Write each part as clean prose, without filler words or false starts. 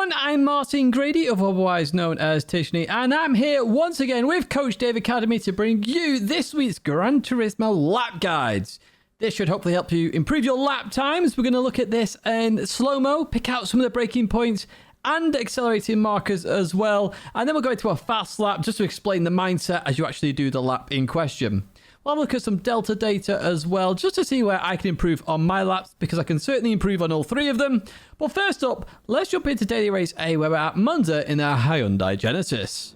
everyone, I'm Martin Grady, otherwise known as Tishney, and I'm here once again with Coach Dave Academy to bring you this week's Gran Turismo lap guides. This should hopefully help you improve your lap times. We're going to look at this in slow-mo, pick out some of the braking points and accelerating markers as well, and then we'll go into a fast lap just to explain the mindset as you actually do the lap in question. We'll have a look at some Delta data as well, just to see where I can improve on my laps, because I can certainly improve on all three of them. But first up, let's jump into Daily Race A, where we're at Monza in our Hyundai Genesis.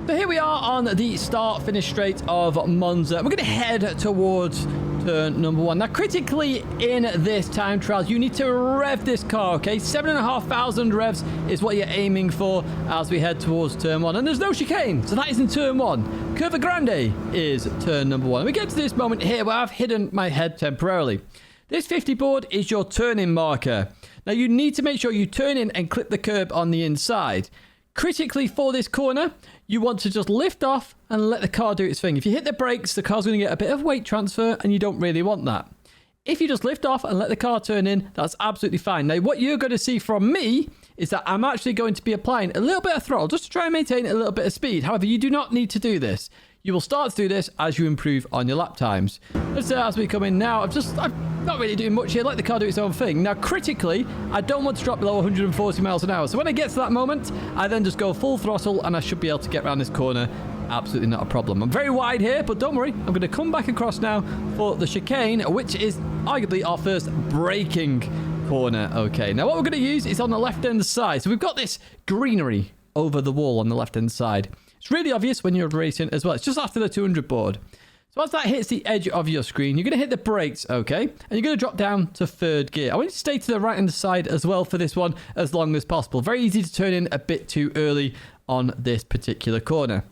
So here we are on the start-finish straight of Monza. We're going to head towards turn number one. Now, critically in this time trial, you need to rev this car, okay? 7,500 revs is what you're aiming for as we head towards turn one. And there's no chicane, so that is in turn one. Curva Grande is turn number one. And we get to this moment here where I've hidden my head temporarily. This 50 board is your turn-in marker. Now, you need to make sure you turn in and clip the curb on the inside. Critically for this corner, you want to just lift off and let the car do its thing. If you hit the brakes, the car's going to get a bit of weight transfer, and you don't really want that. If you just lift off and let the car turn in, that's absolutely fine. Now, what you're going to see from me is that I'm actually going to be applying a little bit of throttle just to try and maintain a little bit of speed. However, you do not need to do this. You will start to do this as you improve on your lap times. Let's say as we come in now, I'm not really doing much here. Let the car do its own thing. Now, critically, I don't want to drop below 140 miles an hour. So when I get to that moment, I then just go full throttle and I should be able to get around this corner. Absolutely not a problem. I'm very wide here, but don't worry. I'm going to come back across now for the chicane, which is arguably our first braking corner. Okay, now what we're going to use is on the left-hand side. So we've got this greenery over the wall on the left-hand side. It's really obvious when you're racing as well. It's just after the 200 board. So as that hits the edge of your screen, you're going to hit the brakes, okay? And you're going to drop down to third gear. I want you to stay to the right-hand side as well for this one as long as possible. Very easy to turn in a bit too early on this particular corner.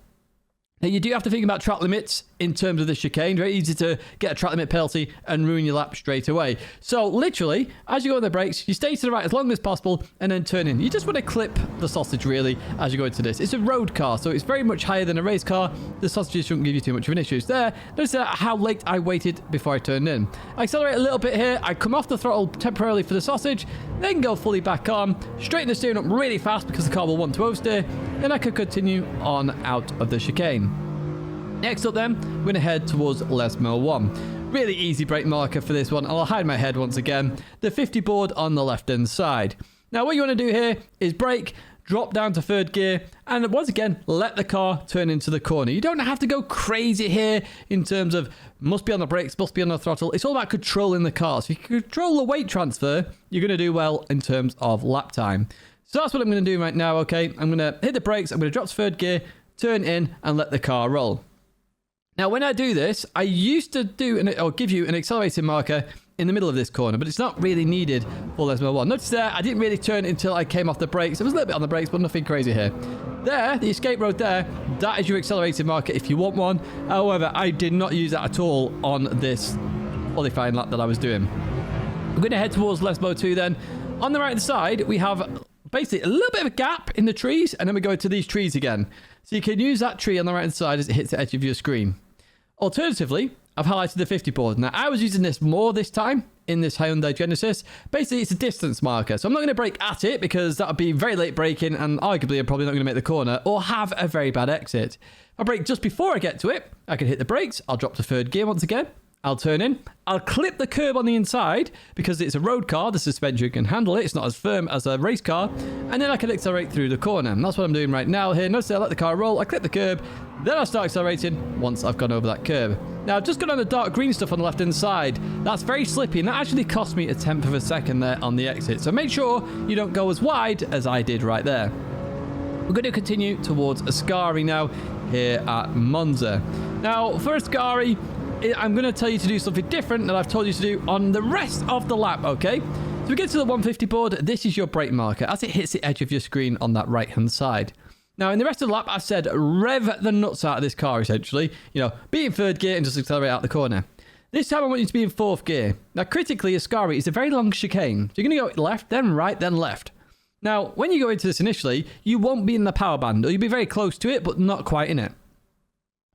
Now, you do have to think about track limits in terms of the chicane. Very easy to get a track limit penalty and ruin your lap straight away. So, literally, as you go on the brakes, you stay to the right as long as possible and then turn in. You just want to clip the sausage, really, as you go into this. It's a road car, so it's very much higher than a race car. The sausages shouldn't give you too much of an issue. There, notice how late I waited before I turned in. I accelerate a little bit here. I come off the throttle temporarily for the sausage, then go fully back on, straighten the steering up really fast because the car will want to oversteer, then I could continue on out of the chicane. Next up then, we're going to head towards Lesmo 1. Really easy brake marker for this one. I'll hide my head once again. The 50 board on the left-hand side. Now, what you want to do here is brake, drop down to third gear, and once again, let the car turn into the corner. You don't have to go crazy here in terms of must be on the brakes, must be on the throttle. It's all about controlling the car. So if you control the weight transfer, you're going to do well in terms of lap time. So that's what I'm going to do right now, okay? I'm going to hit the brakes, I'm going to drop to third gear, turn in, and let the car roll. Now, when I do this, I used to give you an accelerating marker in the middle of this corner, but it's not really needed for Lesmo 1. Notice there, I didn't really turn until I came off the brakes. It was a little bit on the brakes, but nothing crazy here. There, the escape road there, that is your accelerating marker if you want one. However, I did not use that at all on this qualifying lap that I was doing. We're going to head towards Lesmo 2 then. On the right side, we have basically a little bit of a gap in the trees, and then we go to these trees again. So you can use that tree on the right side as it hits the edge of your screen. Alternatively, I've highlighted the 50 board. Now, I was using this more this time in this Hyundai Genesis. Basically, it's a distance marker. So I'm not going to brake at it because that would be very late braking and arguably I'm probably not going to make the corner or have a very bad exit. If I brake just before I get to it, I can hit the brakes. I'll drop to third gear once again. I'll turn in. I'll clip the curb on the inside because it's a road car. The suspension can handle it. It's not as firm as a race car. And then I can accelerate through the corner. And that's what I'm doing right now here. Notice I let the car roll. I clip the curb. Then I'll start accelerating once I've gone over that curb. Now, I've just gone on the dark green stuff on the left-hand side. That's very slippy. And that actually cost me 1/10 of a second there on the exit. So make sure you don't go as wide as I did right there. We're going to continue towards Ascari now here at Monza. Now, for Ascari, I'm going to tell you to do something different that I've told you to do on the rest of the lap, okay? So we get to the 150 board. This is your brake marker as it hits the edge of your screen on that right-hand side. Now, in the rest of the lap, I've said rev the nuts out of this car, essentially. You know, be in third gear and just accelerate out the corner. This time, I want you to be in fourth gear. Now, critically, Ascari is a very long chicane. So you're going to go left, then right, then left. Now, when you go into this initially, you won't be in the power band, or you'll be very close to it, but not quite in it.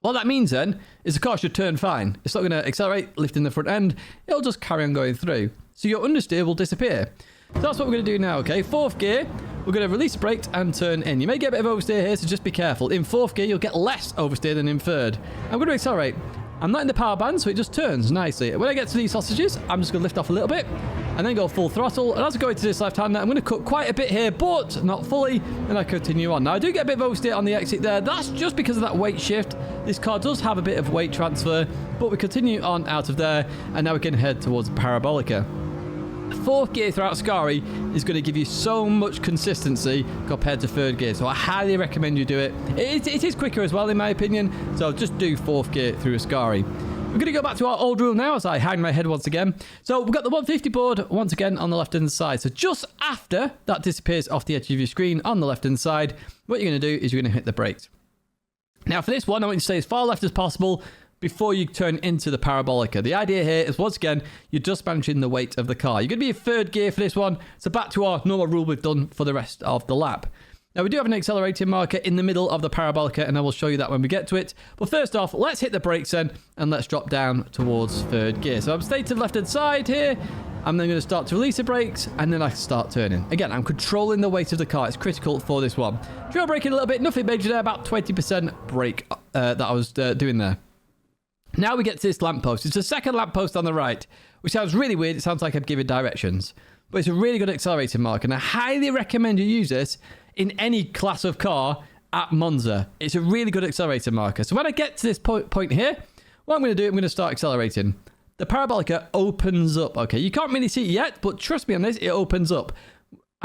What that means then is the car should turn fine. It's not going to accelerate, lift in the front end. It'll just carry on going through. So your understeer will disappear. So that's what we're going to do now, okay? Fourth gear. we're going to release the brakes and turn in. You may get a bit of oversteer here, so just be careful. In fourth gear, you'll get less oversteer than in third. I'm going to accelerate. I'm not in the power band, so it just turns nicely. When I get to these sausages, I'm just going to lift off a little bit and then go full throttle. And as I go into this left-hander, I'm going to cut quite a bit here, but not fully, and I continue on. Now, I do get a bit of oversteer on the exit there. That's just because of that weight shift. This car does have a bit of weight transfer, but we continue on out of there, and now we can head towards Parabolica. Fourth gear throughout Ascari is going to give you so much consistency compared to third gear, so I highly recommend you do it. It is quicker as well, in my opinion, so just do fourth gear through Ascari. We're going to go back to our old rule now as I hang my head once again. So we've got the 150 board once again on the left-hand side. So just after that disappears off the edge of your screen on the left-hand side, what you're going to do is you're going to hit the brakes. Now for this one, I want you to stay as far left as possible before you turn into the Parabolica. The idea here is, once again, you're just managing the weight of the car. You're going to be in third gear for this one. So back to our normal rule we've done for the rest of the lap. Now, we do have an accelerating marker in the middle of the Parabolica, and I will show you that when we get to it. But first off, let's hit the brakes then, and let's drop down towards third gear. So I'm staying to the left-hand side here. I'm then going to start to release the brakes, and then I start turning. Again, I'm controlling the weight of the car. It's critical for this one. Trail braking a little bit. Nothing major there. About 20% brake that I was doing there. Now we get to this lamppost. It's the second lamppost on the right, which sounds really weird. It sounds like I'm giving directions. But it's a really good accelerating mark, and I highly recommend you use this in any class of car at Monza. It's a really good accelerator marker. So when I get to this point here, what I'm going to do, I'm going to start accelerating. The Parabolica opens up. Okay, you can't really see it yet, but trust me on this, it opens up.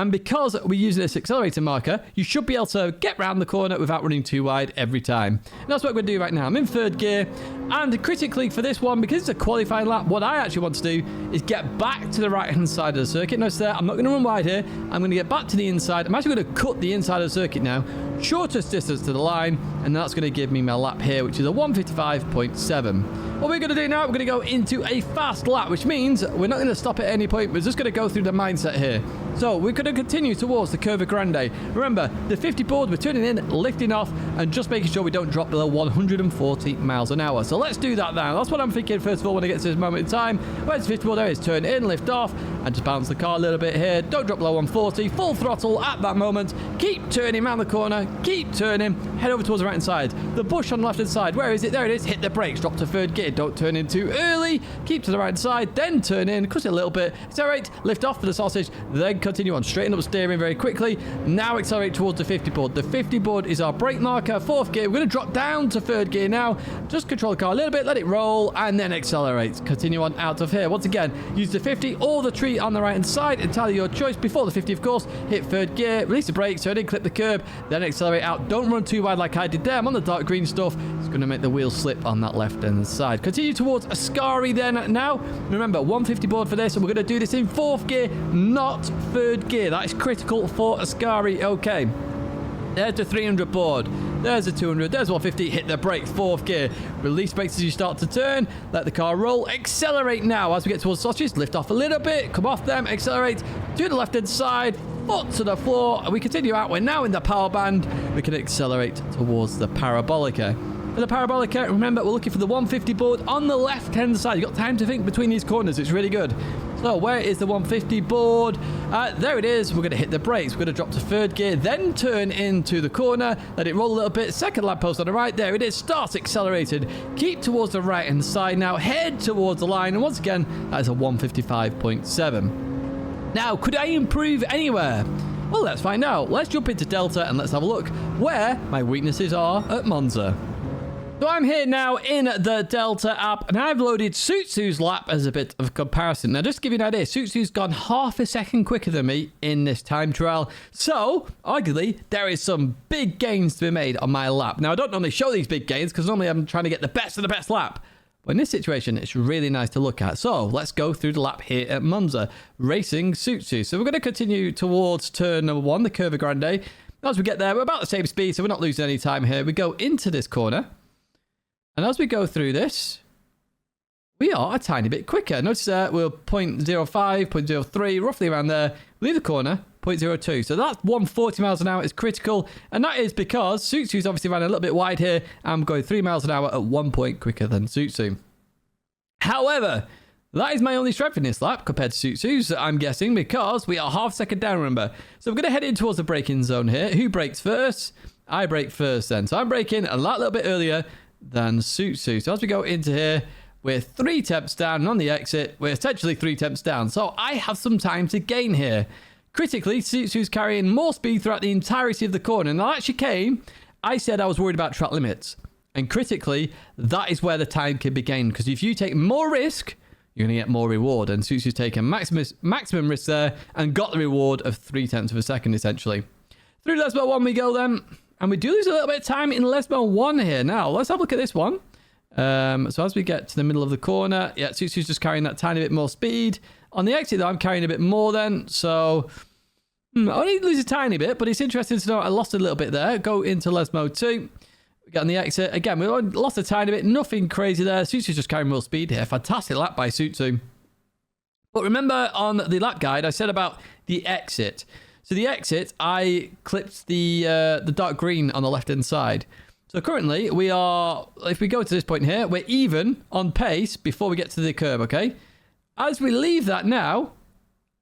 And because we're using this accelerator marker, you should be able to get round the corner without running too wide every time. And that's what we're going to do right now. I'm in third gear. And critically for this one, because it's a qualifying lap, what I actually want to do is get back to the right-hand side of the circuit. Notice there, I'm not going to run wide here. I'm going to get back to the inside. I'm actually going to cut the inside of the circuit now. Shortest distance to the line. And that's going to give me my lap here, which is a 155.7. What we're going to do now, we're going to go into a fast lap, which means we're not going to stop at any point. We're just going to go through the mindset here. So we're going to continue towards the Curva Grande. Remember, the 50 board, we're turning in, lifting off, and just making sure we don't drop below 140 miles an hour. So let's do that now. That's what I'm thinking first of all when I get to this moment in time. Where's the 50 board? There it is. Turn in, lift off, and just bounce the car a little bit here. Don't drop below 140. Full throttle at that moment. Keep turning around the corner. Keep turning. Head over towards the right-hand side. The bush on the left-hand side. Where is it? There it is. Hit the brakes. Drop to third gear. Don't turn in too early. Keep to the right side. Then turn in. Cut it a little bit. Accelerate. Lift off for the sausage. Then continue on. Straighten up steering very quickly. Now accelerate towards the 50 board. The 50 board is our brake marker. Fourth gear. We're going to drop down to third gear now. Just control the car a little bit. Let it roll. And then accelerate. Continue on out of here. Once again, use the 50 or the tree on the right-hand side. Entirely your choice. Before the 50, of course, hit third gear. Release the brakes. Turn in. Clip the curb. Then accelerate out. Don't run too wide like I did there. I'm on the dark green stuff. It's going to make the wheel slip on that left-hand side. Continue towards Ascari then now. Remember, 150 board for this, and we're going to do this in fourth gear, not third gear. That is critical for Ascari. Okay. There's the 300 board. There's the 200. There's 150. Hit the brakes. Fourth gear. Release brakes as you start to turn. Let the car roll. Accelerate now. As we get towards sausages, lift off a little bit. Come off them. Accelerate to the left-hand side. Foot to the floor. And we continue out. We're now in the power band. We can accelerate towards the Parabolica. For the Parabolica, remember, we're looking for the 150 board on the left-hand side. You've got time to think between these corners. It's really good. So where is the 150 board? There it is. We're going to hit the brakes. We're going to drop to third gear, then turn into the corner. Let it roll a little bit. Second lamppost on the right. There it is. Start accelerated. Keep towards the right-hand side now. Head towards the line. And once again, that is a 155.7. Now, could I improve anywhere? Well, let's find out. Let's jump into Delta and let's have a look where my weaknesses are at Monza. So I'm here now in the Delta app, and I've loaded Sutsu's lap as a bit of comparison. Now, just to give you an idea, Sutsu's gone half a second quicker than me in this time trial. So, arguably, there is some big gains to be made on my lap. Now, I don't normally show these big gains, because normally I'm trying to get the best of the best lap. But in this situation, it's really nice to look at. So, let's go through the lap here at Monza, racing Sutsu. So, we're going to continue towards turn number 1, the Curva Grande. As we get there, we're about the same speed, so we're not losing any time here. We go into this corner. And as we go through this, we are a tiny bit quicker. Notice that we're 0.05, 0.03, roughly around there. Leave the corner, 0.02. So that's 140 miles an hour is critical. And that is because Sutsu's obviously ran a little bit wide here. I'm going 3 miles an hour at 1 point quicker than Sutsu. However, That is my only strength in this lap compared to Suzu's, I'm guessing, because we are half a second down, remember. So we're going to head in towards the braking zone here. Who brakes first? I brake first then. So I'm braking a little bit earlier than Suzu. So as we go into here, we're 3 tenths down, and on the exit, we're essentially 3 tenths down. So I have some time to gain here. Critically, Suzu's carrying more speed throughout the entirety of the corner. And that actually came, I said I was worried about track limits. And critically, that is where the time can be gained. Because if you take more risk, you're going to get more reward. And Suzu's taken maximum risk there and got the reward of 3 tenths of a second, essentially. Through Lesmo 1 we go then. And we do lose a little bit of time in Lesmo 1 here. Now, let's have a look at this one. So as we get to the middle of the corner, yeah, Suzu's just carrying that tiny bit more speed. On the exit, though, I'm carrying a bit more then. So, I only lose a tiny bit, but it's interesting to know I lost a little bit there. Go into Lesmo 2. We get on the exit. Again, we lost a tiny bit. Nothing crazy there. Suzu's just carrying more speed here. Fantastic lap by Suzu. But remember on the lap guide, I said about the exit. So the exit, I clipped the dark green on the left-hand side. So currently, we are, if we go to this point here, we're even on pace before we get to the curb, okay? As we leave that now,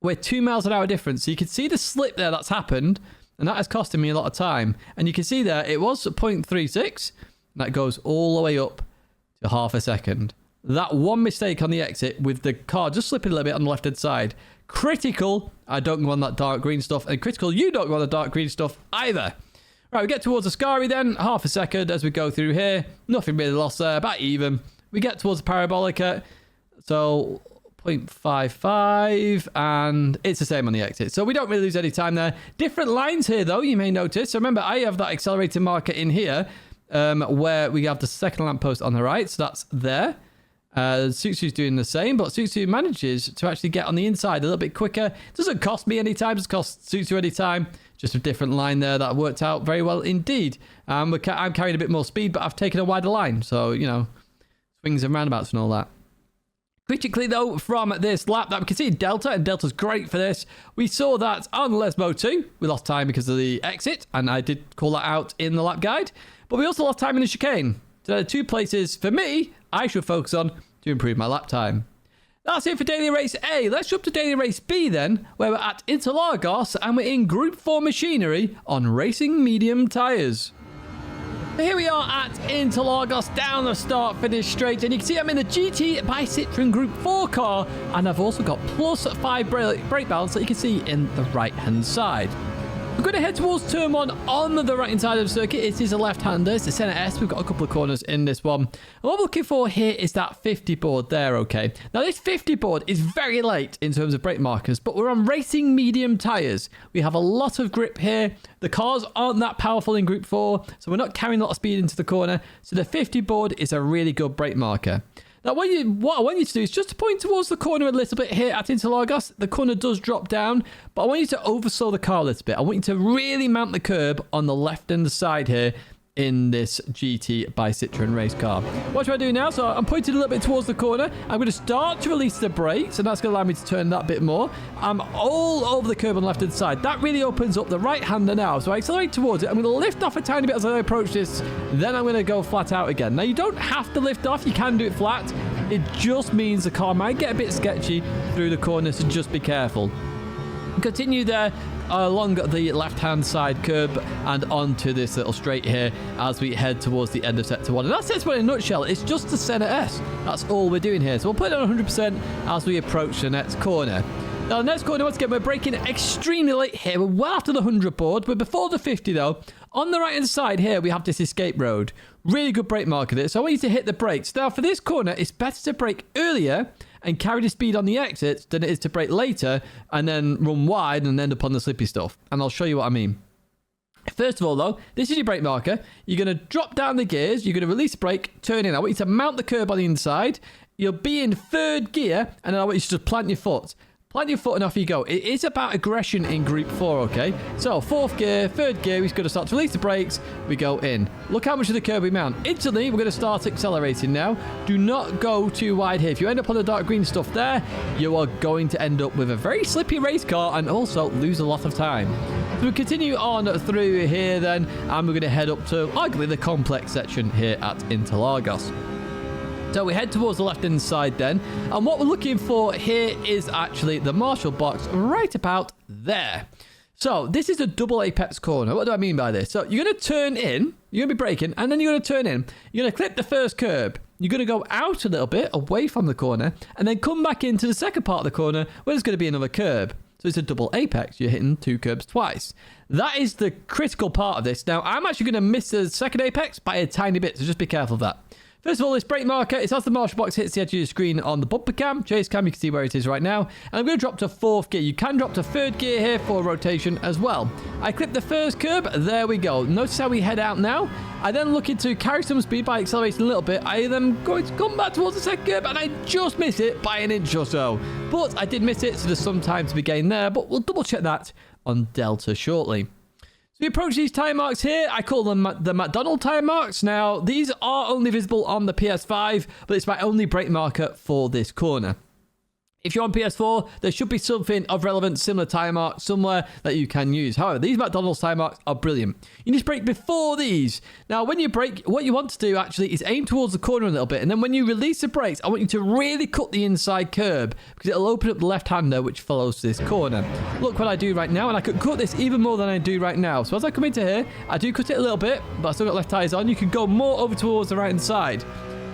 we're 2 miles an hour difference. So you can see the slip there that's happened, and that has costed me a lot of time. And you can see there, it was 0.36, and that goes all the way up to half a second. That one mistake on the exit with the car just slipping a little bit on the left-hand side. Critical, I don't go on that dark green stuff, and critical, you don't go on the dark green stuff either. Right, we get towards the Ascari then, half a second as we go through here. Nothing really lost there, about even. We get towards the Parabolica, so 0.55, and it's the same on the exit. So we don't really lose any time there. Different lines here, though, you may notice. So remember, I have that accelerated marker in here, where we have the second lamppost on the right, so that's there. Suzu's doing the same, but Suzu manages to actually get on the inside a little bit quicker. It doesn't cost me any time, it costs Suzu any time. Just a different line there that worked out very well indeed. I'm carrying a bit more speed, but I've taken a wider line. So, you know, swings and roundabouts and all that. Critically, though, from this lap that we can see Delta, and Delta's great for this. We saw that on Lesmo 2. We lost time because of the exit, and I did call that out in the lap guide. But we also lost time in the chicane. So there are 2 places, for me, I should focus on to improve my lap time. That's it for Daily Race A. Let's jump to Daily Race B then, where we're at Interlagos and we're in Group 4 machinery on racing medium tyres. Here we are at Interlagos, down the start-finish straight, and you can see I'm in the GT by Citroen Group 4 car, and I've also got +5 brake balance that you can see in the right-hand side. We're going to head towards turn 1 on the right-hand side of the circuit. It is a left-hander. It's the Senna S. We've got a couple of corners in this one. And what we're looking for here is that 50 board there, okay? Now, this 50 board is very late in terms of brake markers, but we're on racing medium tyres. We have a lot of grip here. The cars aren't that powerful in Group 4, so we're not carrying a lot of speed into the corner. So the 50 board is a really good brake marker. Now, what I want you to do is just to point towards the corner a little bit here at Interlagos. The corner does drop down, but I want you to oversaw the car a little bit. I want you to really mount the curb on the left-hand side here in this GT by Citroen race car. What do I do now? So I'm pointing a little bit towards the corner. I'm going to start to release the brakes, and that's going to allow me to turn that bit more. I'm all over the curb on the left-hand side. That really opens up the right-hander now. So I accelerate towards it. I'm going to lift off a tiny bit as I approach this. Then I'm going to go flat out again. Now, you don't have to lift off. You can do it flat. It just means the car might get a bit sketchy through the corner, so just be careful. Continue there along the left-hand side curb and onto this little straight here as we head towards the end of Sector 1. And that's Sector 1 in a nutshell. It's just the Senna S. That's all we're doing here. So we'll put it on 100% as we approach the next corner. Now, the next corner, once again, we're braking extremely late here. We're well after the 100 board. We're before the 50, though. On the right-hand side here, we have this escape road. Really good brake marker there. So I want you to hit the brakes. Now, for this corner, it's better to brake earlier and carry the speed on the exit than it is to brake later and then run wide and end up on the slippy stuff. And I'll show you what I mean. First of all, though, this is your brake marker. You're going to drop down the gears. You're going to release the brake, turn in. I want you to mount the curb on the inside. You'll be in 3rd gear, and then I want you to just plant your foot. Plant your foot and off you go. It is about aggression in Group 4, okay? So, 4th gear, 3rd gear, we're going to start to release the brakes. We go in. Look how much of the curb we mount. Instantly, we're going to start accelerating now. Do not go too wide here. If you end up on the dark green stuff there, you are going to end up with a very slippy race car and also lose a lot of time. So we continue on through here then, and we're going to head up to arguably the complex section here at Interlagos. So we head towards the left-hand side then. And what we're looking for here is actually the marshal box right about there. So this is a double apex corner. What do I mean by this? So you're going to turn in, you're going to be braking, and then you're going to turn in. You're going to clip the first curb. You're going to go out a little bit away from the corner and then come back into the second part of the corner where there's going to be another curb. So it's a double apex. You're hitting two curbs twice. That is the critical part of this. Now, I'm actually going to miss the second apex by a tiny bit, so just be careful of that. First of all, this brake marker, it's as the marshal box hits the edge of your screen on the bumper cam, chase cam, you can see where it is right now. And I'm going to drop to fourth gear. You can drop to third gear here for rotation as well. I clip the first curb, there we go. Notice how we head out now. I then looking to carry some speed by accelerating a little bit. I am going to come back towards the second curb and I just miss it by an inch or so. But I did miss it, so there's some time to be gained there, but we'll double check that on Delta shortly. So we approach these time marks here. I call them the McDonald time marks. Now, these are only visible on the PS5, but it's my only brake marker for this corner. If you're on PS4, there should be something of relevant, similar time mark somewhere that you can use. However, these McDonald's time marks are brilliant. You need to brake before these. Now, when you brake, what you want to do actually is aim towards the corner a little bit. And then when you release the brakes, I want you to really cut the inside curb because it'll open up the left-hander which follows this corner. Look what I do right now, and I could cut this even more than I do right now. So as I come into here, I do cut it a little bit, but I still got left tires on. You can go more over towards the right-hand side.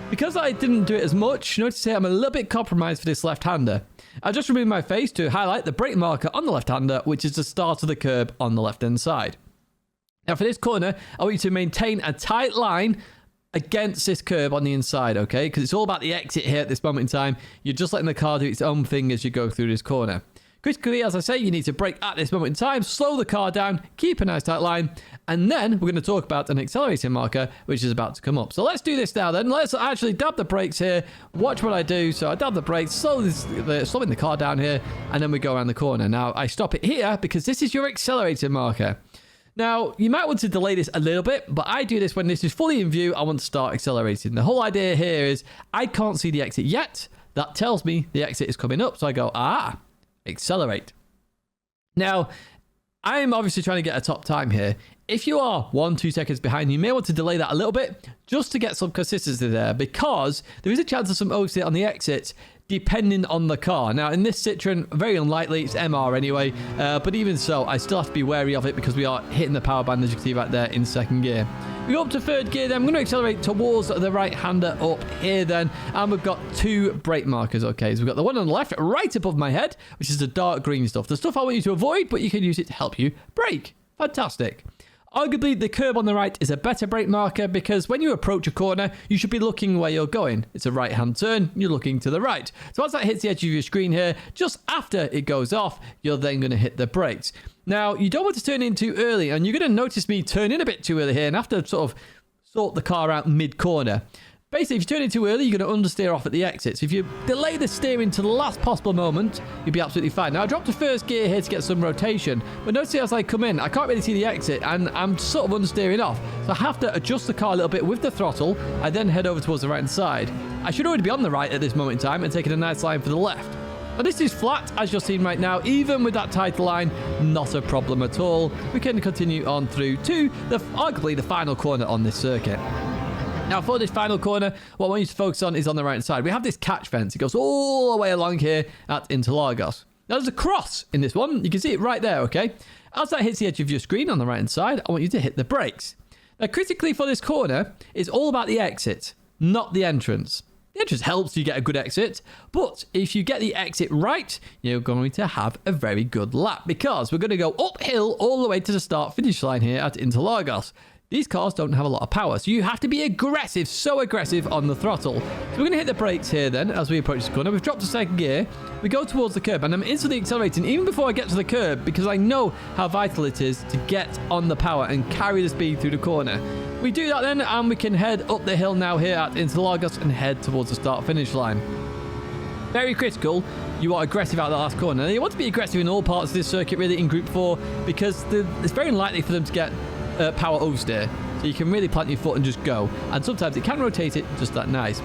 Because I didn't do it as much, notice here I'm a little bit compromised for this left-hander. I just removed my face to highlight the brake marker on the left-hander, which is the start of the curb on the left-hand side. Now for this corner, I want you to maintain a tight line against this curb on the inside, okay? Because it's all about the exit here at this moment in time. You're just letting the car do its own thing as you go through this corner. Critically, as I say, you need to brake at this moment in time, slow the car down, keep a nice tight line, and then we're going to talk about an accelerating marker, which is about to come up. So let's do this now then. Let's actually dab the brakes here. Watch what I do. So I dab the brakes, slowing the car down here, and then we go around the corner. Now, I stop it here because this is your accelerating marker. Now, you might want to delay this a little bit, but I do this when this is fully in view. I want to start accelerating. The whole idea here is I can't see the exit yet. That tells me the exit is coming up. So I go, accelerate. Now, I'm obviously trying to get a top time here. If you are 1-2 seconds behind, you may want to delay that a little bit just to get some consistency there because there is a chance of some oversteer on the exit depending on the car. Now, in this Citroen, very unlikely, it's MR anyway, but even so, I still have to be wary of it because we are hitting the power band, as you can see right there, in second gear. We go up to third gear then. I'm going to accelerate towards the right-hander up here then, and we've got two brake markers, okay? So we've got the one on the left right above my head, which is the dark green stuff. The stuff I want you to avoid, but you can use it to help you brake. Fantastic. Arguably, the curb on the right is a better brake marker because when you approach a corner, you should be looking where you're going. It's a right-hand turn, you're looking to the right. So as that hits the edge of your screen here, just after it goes off, you're then going to hit the brakes. Now, you don't want to turn in too early, and you're going to notice me turn in a bit too early here and have to sort of sort the car out mid-corner. Basically, if you turn in too early, you're going to understeer off at the exit. So if you delay the steering to the last possible moment, you'll be absolutely fine. Now, I dropped to first gear here to get some rotation. But notice as I come in, I can't really see the exit, and I'm sort of understeering off. So I have to adjust the car a little bit with the throttle. I then head over towards the right-hand side. I should already be on the right at this moment in time and taking a nice line for the left. Now, this is flat, as you're seeing right now. Even with that tight line, not a problem at all. We can continue on through to arguably the final corner on this circuit. Now, for this final corner, what I want you to focus on is on the right side. We have this catch fence. It goes all the way along here at Interlagos. Now, there's a cross in this one. You can see it right there, okay? As that hits the edge of your screen on the right-hand side, I want you to hit the brakes. Now, critically for this corner, it's all about the exit, not the entrance. The entrance helps you get a good exit, but if you get the exit right, you're going to have a very good lap because we're going to go uphill all the way to the start-finish line here at Interlagos. These cars don't have a lot of power, so you have to be aggressive, so aggressive on the throttle. So we're going to hit the brakes here then as we approach this corner. We've dropped to second gear. We go towards the curb, and I'm instantly accelerating even before I get to the curb because I know how vital it is to get on the power and carry the speed through the corner. We do that then, and we can head up the hill now here at Interlagos and head towards the start-finish line. Very critical. You are aggressive out the last corner. Now, you want to be aggressive in all parts of this circuit, really, in Group 4, because it's very unlikely for them to get power oversteer. So you can really plant your foot and just go. And sometimes it can rotate it just that nice.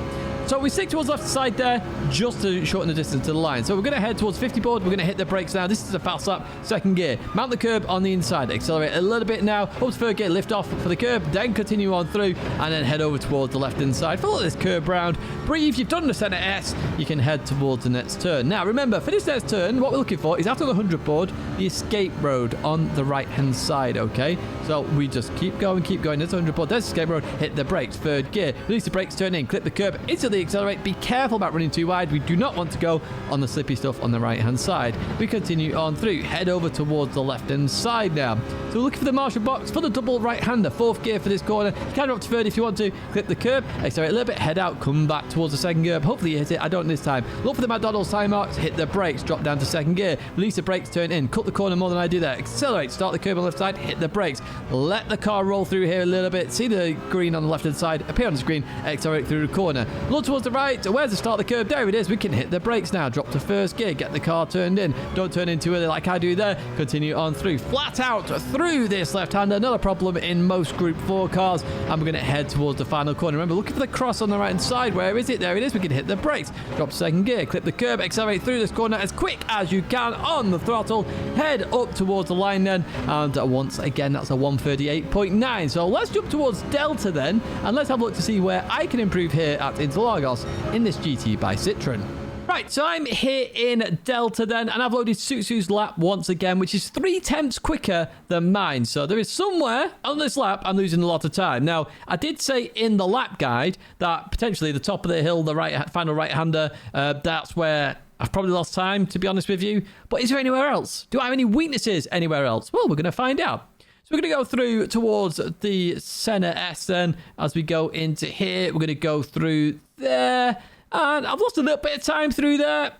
So we stick towards left side there just to shorten the distance to the line. So we're going to head towards 50 board. We're going to hit the brakes now. This is a fast lap, second gear. Mount the curb on the inside. Accelerate a little bit now. Up to third gear, lift off for the curb. Then continue on through and then head over towards the left-hand side. Follow this curb round. Breathe. You've done the center S. You can head towards the next turn. Now, remember, for this next turn, what we're looking for is after the 100 board, the escape road on the right-hand side, okay? So we just keep going, keep going. There's 100 board. There's escape road. Hit the brakes. Third gear. Release the brakes, turn in. Clip the curb. Instantly accelerate. Be careful about running too wide. We do not want to go on the slippy stuff on the right-hand side. We continue on through. Head over towards the left-hand side now. So we're looking for the marshal box for the double right-hander. Fourth gear for this corner. You can drop to third if you want to. Clip the curb. Accelerate a little bit. Head out. Come back towards the second gear. Hopefully you hit it. I don't this time. Look for the McDonald's time marks. Hit the brakes. Drop down to second gear. Release the brakes. Turn in. Cut the corner more than I do there. Accelerate. Start the curb on the left side. Hit the brakes. Let the car roll through here a little bit. See the green on the left-hand side appear on the screen. Accelerate through the corner. Look towards the right. Where's the start of the curb? There it is. We can hit the brakes now. Drop to first gear. Get the car turned in. Don't turn in too early like I do there. Continue on through. Flat out through this left-hander. Another problem in most Group 4 cars. And we're going to head towards the final corner. Remember, looking for the cross on the right-hand side. Where is it? There it is. We can hit the brakes. Drop to second gear. Clip the curb. Accelerate through this corner as quick as you can on the throttle. Head up towards the line then. And once again, that's a 138.9. So let's jump towards Delta then. And let's have a look to see where I can improve here at Interlagos in this GT by Citroen. Right, so I'm here in Delta then, and I've loaded Suzu's lap once again, which is 3/10 quicker than mine. So there is somewhere on this lap I'm losing a lot of time. Now, I did say in the lap guide that potentially the top of the hill, the final right-hander, that's where I've probably lost time, to be honest with you. But is there anywhere else? Do I have any weaknesses anywhere else? Well, we're going to find out. So we're going to go through towards the center S then. As we go into here, we're going to go through there. And I've lost a little bit of time through there.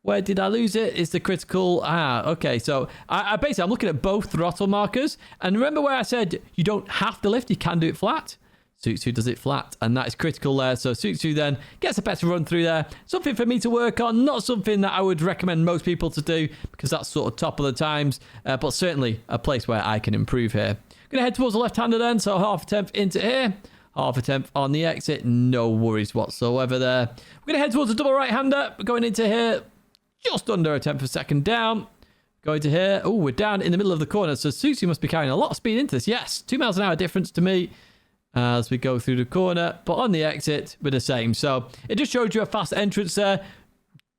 Where did I lose it? Is the critical... okay. So I basically, I'm looking at both throttle markers. And remember where I said you don't have to lift, you can do it flat? Suzu does it flat, and that is critical there. So Suzu then gets a better run through there. Something for me to work on, not something that I would recommend most people to do, because that's sort of top of the times, but certainly a place where I can improve here. Going to head towards the left-hander then, so half a tenth into here. Half a tenth on the exit, no worries whatsoever there. We're going to head towards the double right-hander, going into here, just under a tenth of a second down. Going to here, oh, we're down in the middle of the corner, so Suzu must be carrying a lot of speed into this. Yes, 2 miles an hour difference to me as we go through the corner, but on the exit, we're the same. So it just showed you a fast entrance there.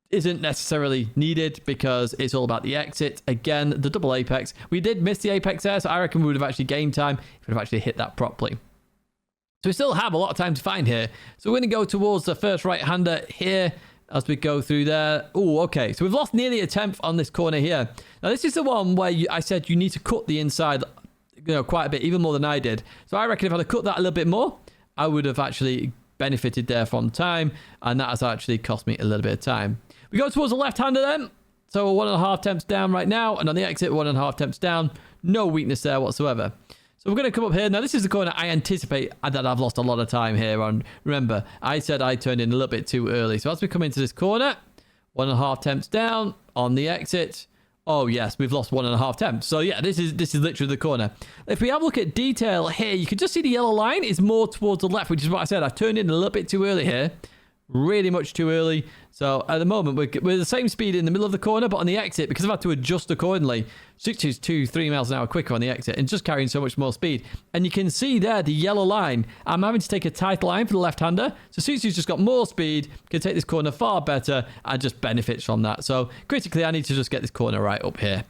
Isn't necessarily needed because it's all about the exit. Again, the double apex. We did miss the apex there, so I reckon we would have actually gained time if we'd have actually hit that properly. So we still have a lot of time to find here. So we're going to go towards the first right-hander here as we go through there. Oh, okay. So we've lost nearly a tenth on this corner here. Now, this is the one where I said you need to cut the inside, quite a bit, even more than I did. So I reckon if I'd have cut that a little bit more, I would have actually benefited there from time. And that has actually cost me a little bit of time. We go towards the left-hander then. So 1.5 tenths down right now. And on the exit, 1.5 tenths down. No weakness there whatsoever. So we're going to come up here. Now, this is the corner I anticipate that I've lost a lot of time here on. Remember, I said I turned in a little bit too early. So as we come into this corner, 1.5 tenths down on the exit. Oh, yes, we've lost 1.5 tenths. So, yeah, this is literally the corner. If we have a look at detail here, you can just see the yellow line is more towards the left, which is what I said. I turned in a little bit too early here. Really much too early. So at the moment, we're the same speed in the middle of the corner, but on the exit, because I've had to adjust accordingly, 3 miles an hour quicker on the exit and just carrying so much more speed. And you can see there the yellow line. I'm having to take a tight line for the left-hander. So Suzu's just got more speed, can take this corner far better and just benefits from that. So critically, I need to just get this corner right up here.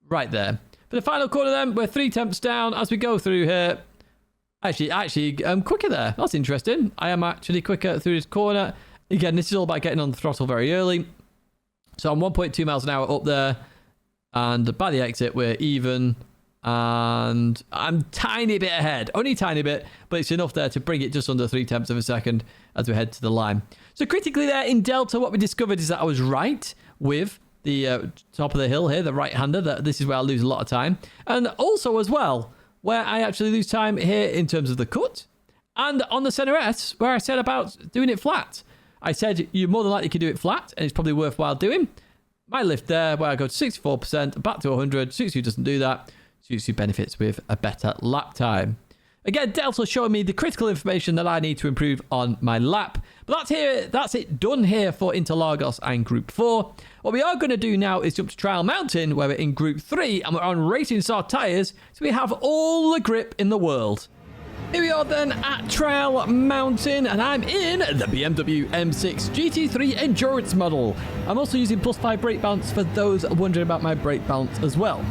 Right there. For the final corner then, we're 3 tenths down as we go through here. Actually, I'm quicker there. That's interesting. I am actually quicker through this corner. Again, this is all about getting on the throttle very early. So I'm 1.2 miles an hour up there. And by the exit, we're even. And I'm tiny bit ahead. Only tiny bit, but it's enough there to bring it just under 3 tenths of a second as we head to the line. So critically there in Delta, what we discovered is that I was right with the top of the hill here, the right-hander. This is where I lose a lot of time. And also as well, where I actually lose time here in terms of the cut. And on the center S, where I said about doing it flat. I said you more than likely can do it flat, and it's probably worthwhile doing. My lift there, where I go to 64%, back to 100. Suzu doesn't do that. Suzu benefits with a better lap time. Again, Delta's showing me the critical information that I need to improve on my lap. But that's it done here for Interlagos and Group 4. What we are going to do now is jump to Trial Mountain, where we're in Group 3 and we're on Racing Star tyres, so we have all the grip in the world. Here we are then at Trial Mountain, and I'm in the BMW M6 GT3 Endurance model. I'm also using +5 brake balance for those wondering about my brake balance as well.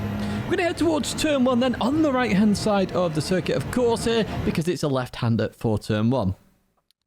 We're going to head towards Turn 1 then on the right-hand side of the circuit, of course, here, because it's a left-hander for Turn 1.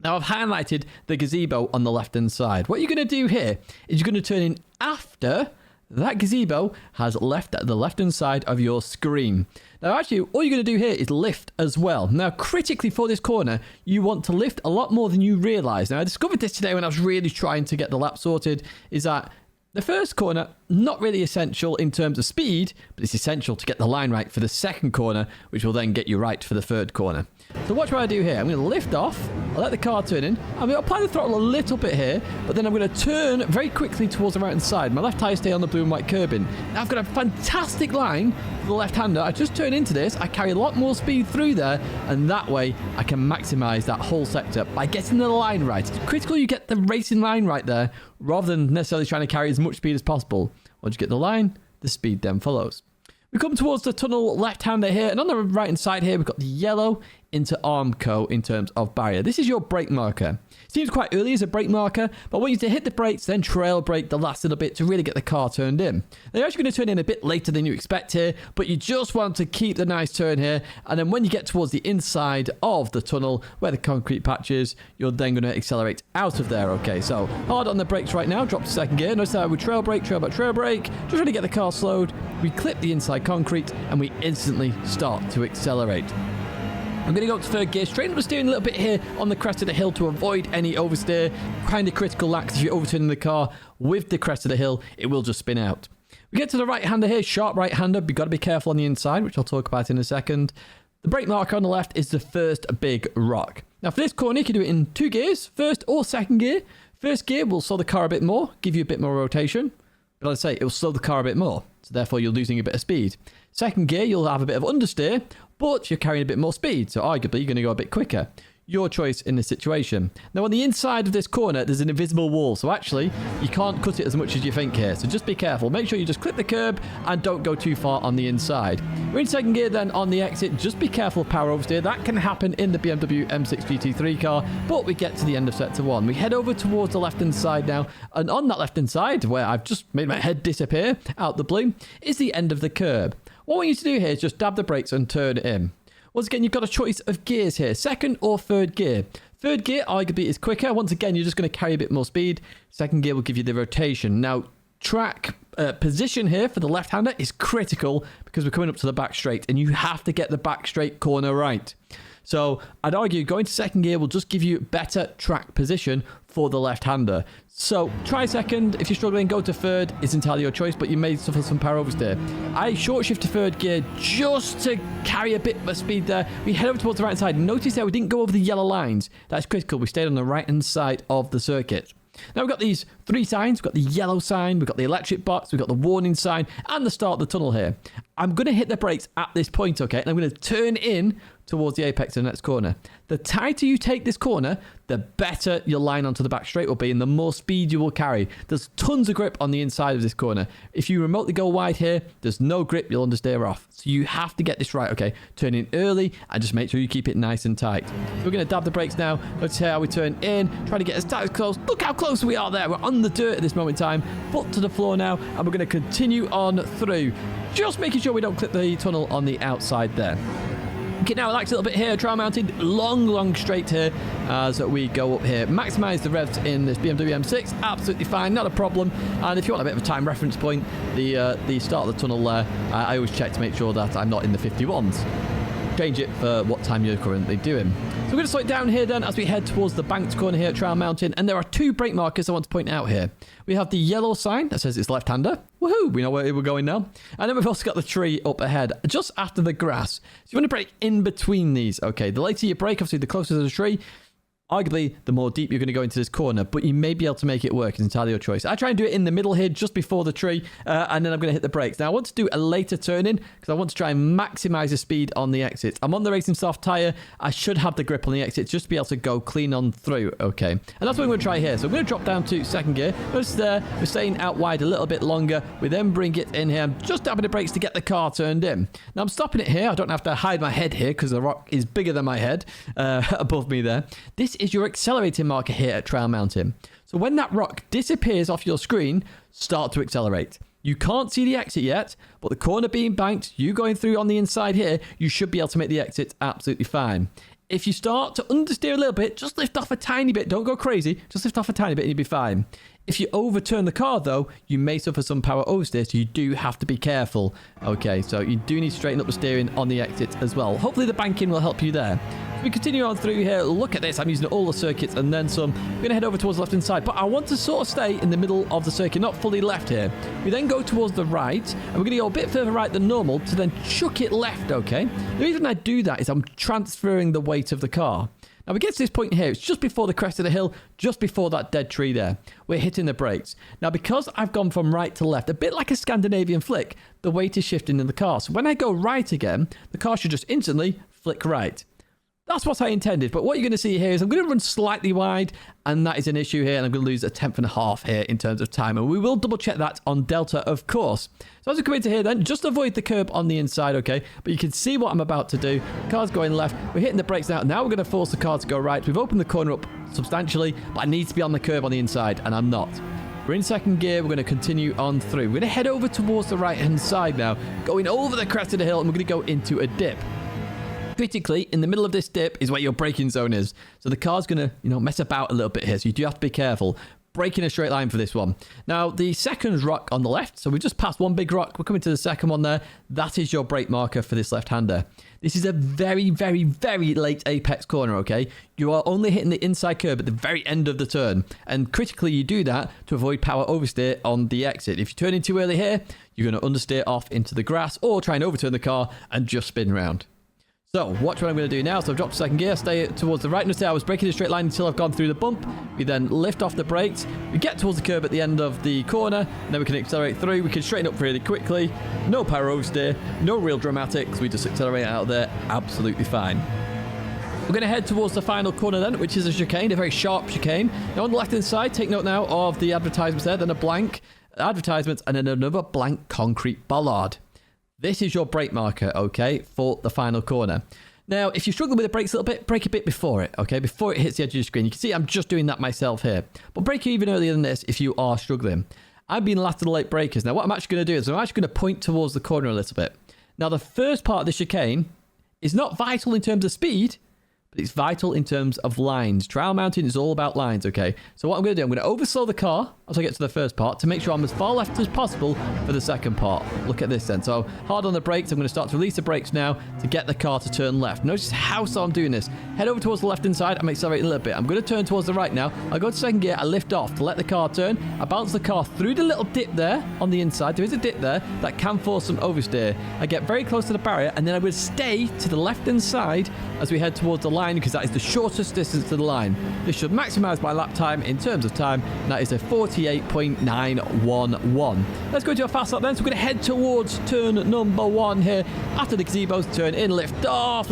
Now, I've highlighted the gazebo on the left-hand side. What you're going to do here is you're going to turn in after that gazebo has left at the left-hand side of your screen. Now, actually, all you're going to do here is lift as well. Now, critically for this corner, you want to lift a lot more than you realise. Now, I discovered this today when I was really trying to get the lap sorted, is that the first corner, not really essential in terms of speed, but it's essential to get the line right for the second corner, which will then get you right for the third corner. So watch what I do here. I'm going to lift off. I'll let the car turn in. I'm going to apply the throttle a little bit here, but then I'm going to turn very quickly towards the right-hand side. My left tyre stay on the blue and white curbing. Now I've got a fantastic line for the left-hander. I just turn into this. I carry a lot more speed through there, and that way I can maximise that whole sector by getting the line right. It's critical you get the racing line right there, rather than necessarily trying to carry as much speed as possible. Once you get the line, the speed then follows. We come towards the tunnel left-hander here, and on the right-hand side here, we've got the yellow into Armco in terms of barrier. This is your brake marker. Seems quite early as a brake marker, but I want you to hit the brakes, then trail brake the last little bit to really get the car turned in. Now, you're actually going to turn in a bit later than you expect here, but you just want to keep the nice turn here, and then when you get towards the inside of the tunnel, where the concrete patch is, you're then going to accelerate out of there, okay? So, hard on the brakes right now, drop to second gear. Notice how we trail brake, just trying to get the car slowed. We clip the inside concrete, and we instantly start to accelerate. I'm going to go up to third gear, straighten up the steering a little bit here on the crest of the hill to avoid any oversteer. Kind of critical lax if you're overturning the car with the crest of the hill, it will just spin out. We get to the right-hander here, sharp right-hander. You've got to be careful on the inside, which I'll talk about in a second. The brake marker on the left is the first big rock. Now for this corner, you can do it in 2 gears, first or second gear. First gear will slow the car a bit more, give you a bit more rotation. But as I say, it will slow the car a bit more, so therefore you're losing a bit of speed. Second gear, you'll have a bit of understeer, but you're carrying a bit more speed, so arguably you're going to go a bit quicker. Your choice in this situation. Now on the inside of this corner, there's an invisible wall, so actually you can't cut it as much as you think here, so just be careful. Make sure you just clip the curb and don't go too far on the inside. We're in second gear then on the exit. Just be careful of power oversteer. That can happen in the BMW M6 GT3 car, but we get to the end of sector 1. We head over towards the left-hand side now, and on that left-hand side, where I've just made my head disappear out the blue, is the end of the curb. What we need to do here is just dab the brakes and turn it in. Once again, you've got a choice of gears here, second or third gear. Third gear arguably is quicker. Once again, you're just going to carry a bit more speed. Second gear will give you the rotation. Now, track position here for the left-hander is critical because we're coming up to the back straight, and you have to get the back straight corner right. So I'd argue going to second gear will just give you better track position for the left-hander. So try second. If you're struggling, go to third. It's entirely your choice, but you may suffer some power oversteer. I short shift to third gear just to carry a bit of speed there. We head over towards the right side. Notice that we didn't go over the yellow lines. That's critical. We stayed on the right-hand side of the circuit. Now we've got these 3 signs. We've got the yellow sign, we've got the electric box, we've got the warning sign, and the start of the tunnel here. I'm going to hit the brakes at this point, okay? And I'm going to turn in towards the apex of the next corner. The tighter you take this corner, the better your line onto the back straight will be and the more speed you will carry. There's tons of grip on the inside of this corner. If you remotely go wide here, there's no grip, you'll understeer off. So you have to get this right, okay? Turn in early and just make sure you keep it nice and tight. So we're going to dab the brakes now. Let's see how we turn in. Try to get as tight as close. Look how close we are there. We're on the dirt at this moment in time. Foot to the floor now, and we're going to continue on through. Just making sure we don't clip the tunnel on the outside there. Okay, now relax a little bit here. Trial Mountain, long straight here as we go up here. Maximise the revs in this BMW M6. Absolutely fine, not a problem. And if you want a bit of a time reference point, the start of the tunnel there, I always check to make sure that I'm not in the 51s. Change it for what time you're currently doing. So we're going to slow it down here then as we head towards the banked corner here at Trial Mountain. And there are 2 brake markers I want to point out here. We have the yellow sign that says it's left-hander. Woohoo! We know where we're going now. And then we've also got the tree up ahead, just after the grass. So you want to brake in between these. Okay, the later you brake, obviously the closer to the tree, Arguably, the more deep you're going to go into this corner, but you may be able to make it work. It's entirely your choice. I try and do it in the middle here, just before the tree, and then I'm going to hit the brakes. Now, I want to do a later turn-in because I want to try and maximize the speed on the exit. I'm on the racing soft tire. I should have the grip on the exit just to be able to go clean on through, okay? And that's what I'm going to try here. So I'm going to drop down to second gear. Notice there, we're staying out wide a little bit longer. We then bring it in here. I'm just tapping the brakes to get the car turned in. Now, I'm stopping it here. I don't have to hide my head here because the rock is bigger than my head above me there. This is your accelerating marker here at Trail Mountain. So when that rock disappears off your screen, start to accelerate. You can't see the exit yet, but the corner being banked, you going through on the inside here, you should be able to make the exit absolutely fine. If you start to understeer a little bit, just lift off a tiny bit. Don't go crazy. Just lift off a tiny bit and you'll be fine. If you overturn the car, though, you may suffer some power oversteer, so you do have to be careful. Okay, so you do need to straighten up the steering on the exit as well. Hopefully the banking will help you there. We continue on through here. Look at this. I'm using all the circuits and then some. We're going to head over towards the left-hand side, but I want to sort of stay in the middle of the circuit, not fully left here. We then go towards the right, and we're going to go a bit further right than normal to then chuck it left, okay? The reason I do that is I'm transferring the weight of the car. Now, we get to this point here. It's just before the crest of the hill, just before that dead tree there. We're hitting the brakes. Now, because I've gone from right to left, a bit like a Scandinavian flick, the weight is shifting in the car. So when I go right again, the car should just instantly flick right. That's what I intended, but what you're going to see here is I'm going to run slightly wide, and that is an issue here, and I'm going to lose a 1/10.5 here in terms of time, and we will double check that on Delta, of course. So as we come into here then, just avoid the curb on the inside, okay? But you can see what I'm about to do. The car's going left. We're hitting the brakes now. Now we're going to force the car to go right. We've opened the corner up substantially, but I need to be on the curb on the inside, and I'm not. We're in second gear. We're going to continue on through. We're going to head over towards the right-hand side now, going over the crest of the hill, and we're going to go into a dip. Critically, in the middle of this dip is where your braking zone is. So the car's going to, mess about a little bit here. So you do have to be careful. Brake in a straight line for this one. Now, the second rock on the left. So we just passed one big rock. We're coming to the second one there. That is your brake marker for this left-hander. This is a very, very, very late apex corner, okay? You are only hitting the inside curb at the very end of the turn. And critically, you do that to avoid power oversteer on the exit. If you turn in too early here, you're going to understeer off into the grass or try and overturn the car and just spin around. So, watch what I'm going to do now. So, I've dropped second gear, stay towards the right. Notice I was braking in a straight line until I've gone through the bump. We then lift off the brakes. We get towards the curb at the end of the corner. And then we can accelerate through. We can straighten up really quickly. No power oversteer. No real dramatics. We just accelerate out there. Absolutely fine. We're going to head towards the final corner then, which is a chicane, a very sharp chicane. Now, on the left-hand side, take note now of the advertisements there. Then a blank advertisement and then another blank concrete bollard. This is your brake marker, okay, for the final corner. Now, if you're struggling with the brakes a little bit, brake a bit before it, okay, before it hits the edge of your screen. You can see I'm just doing that myself here. But brake even earlier than this if you are struggling. I've been last of the late brakers. Now, what I'm actually going to do is I'm actually going to point towards the corner a little bit. Now, the first part of the chicane is not vital in terms of speed, but it's vital in terms of lines. Trail Mountain is all about lines, okay? So what I'm going to do, I'm going to overslow the car as I get to the first part to make sure I'm as far left as possible for the second part. Look at this then. So hard on the brakes. I'm going to start to release the brakes now to get the car to turn left. Notice how slow I'm doing this. Head over towards the left-hand side. I'm accelerating a little bit. I'm going to turn towards the right now. I go to second gear. I lift off to let the car turn. I bounce the car through the little dip there on the inside. There is a dip there that can force some oversteer. I get very close to the barrier, and then I will stay to the left-hand side as we head towards the line because that is the shortest distance to the line. This should maximize my lap time in terms of time, and that is a 48.911. Let's go to a fast lap then. So we're going to head towards turn number 1 here. After the gazebos, turn in, lift off,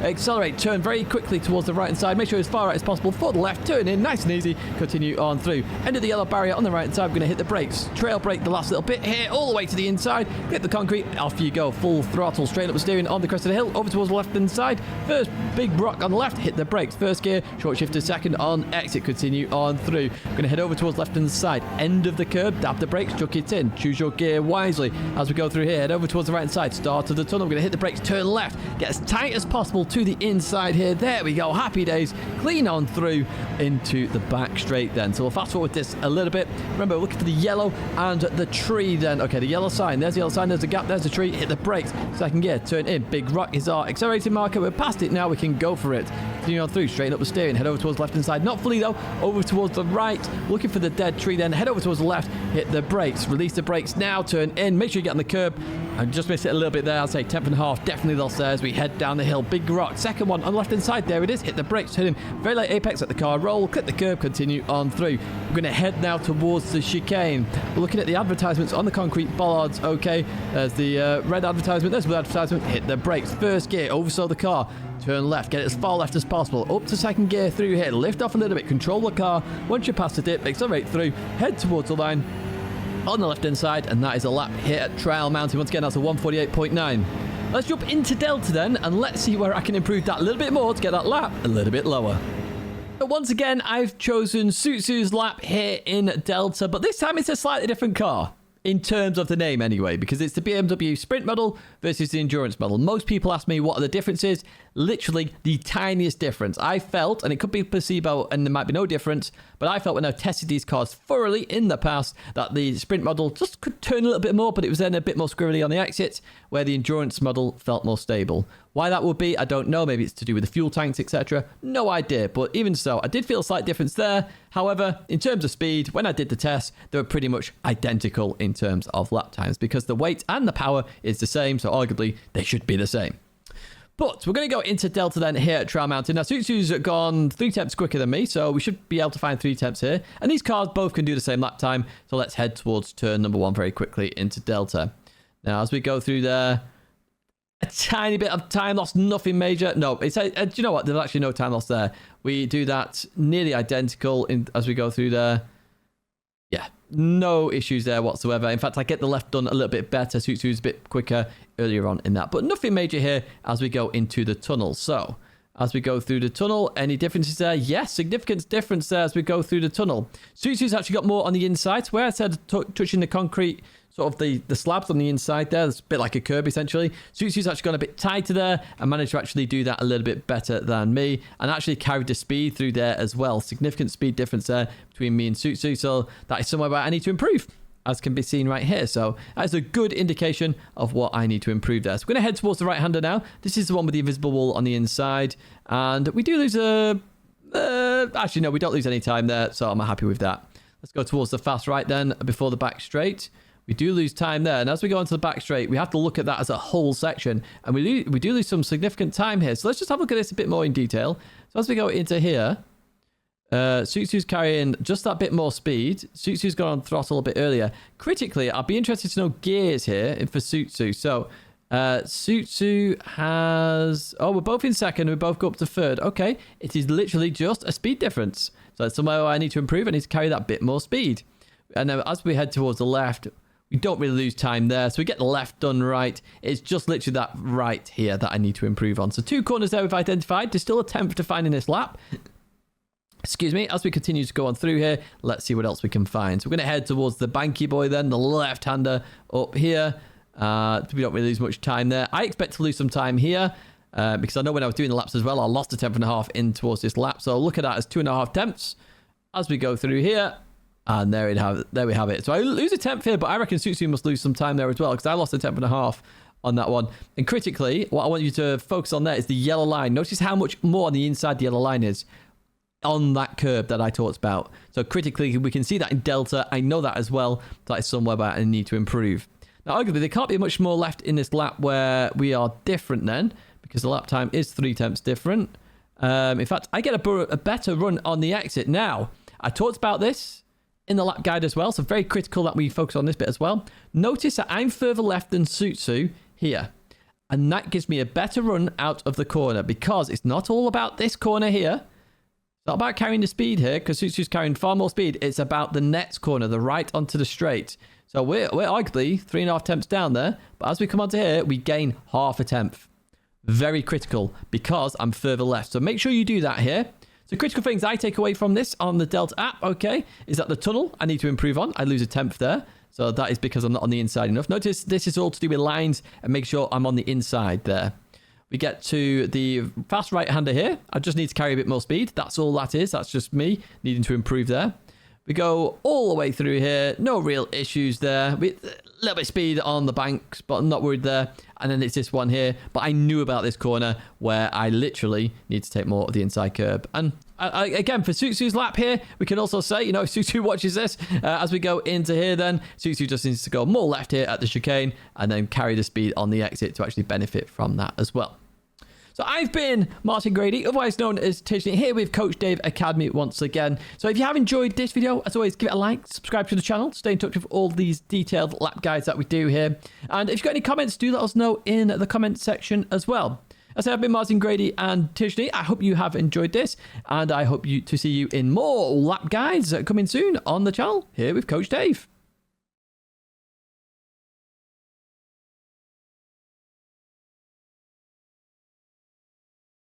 accelerate, turn very quickly towards the right hand side. Make sure as far right as possible for the left, turn in, nice and easy, continue on through. End of the yellow barrier on the right hand side. We're going to hit the brakes, trail brake the last little bit here, all the way to the inside, hit the concrete, off you go, full throttle, straight up the steering on the crest of the hill, over towards the left hand side. First big rock on the left, hit the brakes, first gear, short shift to second on exit, continue on through. We're going to head over towards left hand side, end of the curb, dab the brakes, chuck it in, choose your gear wisely as we go through here. Head over towards the right hand side, start of the tunnel. We're going to hit the brakes, turn left, get as tight as possible to the inside here. There we go, happy days, clean on through into the back straight then. So we'll fast forward this a little bit. Remember, looking for the yellow and the tree then. Okay, the yellow sign, there's the yellow sign, there's the gap, there's the tree, hit the brakes, second gear, turn in, big rock is our accelerating marker. We're past it now, we can go for it. Continue on through, straighten up the steering, head over towards the left hand side, not fully though, over towards the right, looking for the dead tree then, head over towards the left, hit the brakes, release the brakes now, turn in, make sure you get on the curb, I just missed it a little bit there. I'll say 10th and a half. Definitely they'll say as we head down the hill. Big rock. Second one on the left-hand side. There it is. Hit the brakes. Hit him. Very late apex at the car. Roll. Clip the curb. Continue on through. We're going to head now towards the chicane. We're looking at the advertisements on the concrete bollards. Okay. There's the red advertisement. There's the advertisement. Hit the brakes. First gear. Oversaw the car. Turn left. Get it as far left as possible. Up to second gear through here. Lift off a little bit. Control the car. Once you're past the dip, accelerate through. Head towards the line on the left hand side, and that is a lap here at Trial Mountain. Once again, that's a 148.9. Let's jump into Delta then, and let's see where I can improve that a little bit more to get that lap a little bit lower. But once again, I've chosen Suzu's lap here in Delta, but this time it's a slightly different car. In terms of the name anyway, because it's the BMW Sprint model versus the Endurance model. Most people ask me what are the differences. Literally the tiniest difference. I felt, and it could be placebo and there might be no difference, but I felt when I've tested these cars thoroughly in the past that the Sprint model just could turn a little bit more, but it was then a bit more squirrely on the exits, where the Endurance model felt more stable. Why that would be, I don't know. Maybe it's to do with the fuel tanks, etc. No idea. But even so, I did feel a slight difference there. However, in terms of speed, when I did the test, they were pretty much identical in terms of lap times because the weight and the power is the same. So arguably, they should be the same. But we're going to go into Delta then here at Trial Mountain. Now, Suzu's gone 3 tenths quicker than me, so we should be able to find 3 tenths here. And these cars both can do the same lap time. So let's head towards turn number 1 very quickly into Delta. Now, as we go through there, a tiny bit of time loss, nothing major. No, it's do you know what? There's actually no time loss there. We do that nearly identical as we go through there. Yeah, no issues there whatsoever. In fact, I get the left done a little bit better. Suzu's a bit quicker earlier on in that. But nothing major here as we go into the tunnel. So, as we go through the tunnel, any differences there? Yes, significant difference there as we go through the tunnel. Suzu's actually got more on the inside. Where I said touching the concrete, sort of the slabs on the inside there, it's a bit like a curb essentially. Suzu's actually gone a bit tighter there and managed to actually do that a little bit better than me and actually carried the speed through there as well. Significant speed difference there between me and Suzu, so that is somewhere where I need to improve, as can be seen right here. So that is a good indication of what I need to improve there. So we're going to head towards the right-hander now. This is the one with the invisible wall on the inside, and we do lose actually no, we don't lose any time there, so I'm happy with that. Let's go towards the fast right then before the back straight. We do lose time there, and as we go into the back straight, we have to look at that as a whole section, and we do lose some significant time here. So let's just have a look at this a bit more in detail. So as we go into here, Suzu's carrying just that bit more speed. Suzu's gone on throttle a bit earlier. Critically, I'd be interested to know gears here for Suzu. So Suzu has... Oh, we're both in second. We both go up to third. Okay, it is literally just a speed difference. So it's somewhere where I need to improve. I need to carry that bit more speed. And then as we head towards the left, we don't really lose time there. So we get the left done right. It's just literally that right here that I need to improve on. So 2 corners there we've identified. There's still a 10th to find in this lap. Excuse me. As we continue to go on through here, let's see what else we can find. So we're going to head towards the banky boy then, the left-hander up here. We don't really lose much time there. I expect to lose some time here because I know when I was doing the laps as well, I lost a 10th and a half in towards this lap. So look at that as 2.5 tenths as we go through here. And there we have it. So I lose a 10th here, but I reckon Suzu must lose some time there as well because I lost a 10th and a half on that one. And critically, what I want you to focus on there is the yellow line. Notice how much more on the inside the yellow line is on that curb that I talked about. So critically, we can see that in Delta. I know that as well. That is somewhere where I need to improve. Now, arguably, there can't be much more left in this lap where we are different then because the lap time is 3 tenths different. In fact, I get a better run on the exit. Now, I talked about this in the lap guide as well, so very critical that we focus on this bit as well. Notice that I'm further left than Suzu here, and that gives me a better run out of the corner because it's not all about this corner here. It's not about carrying the speed here because Suzu's carrying far more speed. It's about the next corner, the right onto the straight. So we're arguably 3.5 tenths down there, but as we come onto here, we gain 0.5 tenth. Very critical because I'm further left. So make sure you do that here. So critical things I take away from this on the Delta app, okay, is that the tunnel I need to improve on. I lose a 10th there. So that is because I'm not on the inside enough. Notice this is all to do with lines and make sure I'm on the inside there. We get to the fast right-hander here. I just need to carry a bit more speed. That's all that is. That's just me needing to improve there. We go all the way through here. No real issues there. A little bit of speed on the banks, but I'm not worried there. And then it's this one here. But I knew about this corner where I literally need to take more of the inside curb. And Again, for Suzu's lap here, we can also say, if Suzu watches this, as we go into here then, Suzu just needs to go more left here at the chicane and then carry the speed on the exit to actually benefit from that as well. So I've been Martin Grady, otherwise known as Tishney, here with Coach Dave Academy once again. So if you have enjoyed this video, as always, give it a like, subscribe to the channel, stay in touch with all these detailed lap guides that we do here. And if you've got any comments, do let us know in the comment section as well. As I said, I've been Martin Grady and Tishney. I hope you have enjoyed this, and I hope to see you in more lap guides coming soon on the channel here with Coach Dave.